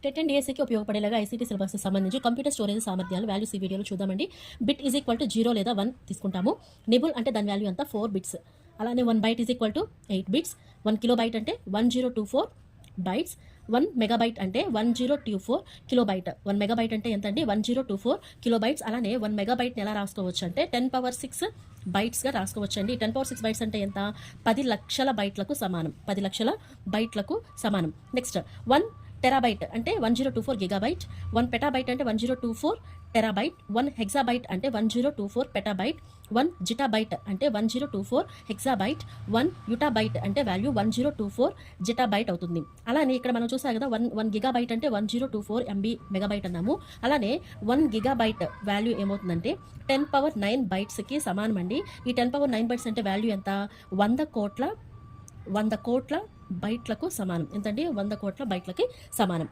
TET and డిఎస్సికి ఉపయోగపడేలాగా ICT syllabus సంబంధించి computer storage సామర్థ్యాలు వాల్యూస్ ఈ వీడియోలో చూద్దామండి. బిట్ ఈజ్ ఈక్వల్ టు 0 లేదా 1 తీసుకుంటాము. నిబుల్ అంటే దాని వాల్యూ అంతా 4 బిట్స్. అలానే 1 byte is equal to 8 bits. 1 kilobyte అంటే 1024 బైట్స్. 1 మెగాబైట్ అంటే 1024 కిలోబైట్. 1 మెగాబైట్ అంటే ఎంత అండి? 1024 కిలోబైట్స్. అలానే 1 మెగాబైట్ని ఎలా రాసుకోవచ్చు అంటే 10⁻6 బైట్స్గా రాసుకోవచ్చు అండి. 10⁻6 బైట్స్ అంటే ఎంత? 10 లక్షల బైట్లకు సమానం. 10 లక్షల బైట్లకు సమానం. నెక్స్ట్ 1 టెరాబైట్ అంటే 1024 గిగాబైట్. 1 పెటాబైట్ అంటే 1024 టెరాబైట్. 1 హెక్సాబైట్ అంటే 1024 పెటాబైట్. 1 జిటాబైట్ అంటే 1024 హెక్సాబైట్. 1 యుటాబైట్ అంటే వాల్యూ 1024 జిటాబైట్ అవుతుంది. అలానే ఇక్కడ మనం చూసాం కదా 1 గిగాబైట్ అంటే 1024 MB మెగాబైట్ అన్నాము. అలానే 1 గిగాబైట్ వాల్యూ ఏమవుతుందంటే 10⁻9 బైట్స్కి సమానం అండి. ఈ 10⁻9 బైట్స్ అంటే వాల్యూ ఎంత? 100 కోట్ల బైట్లకు సమానం. ఎంతండి? 100 కోట్ల బైట్లకి సమానం.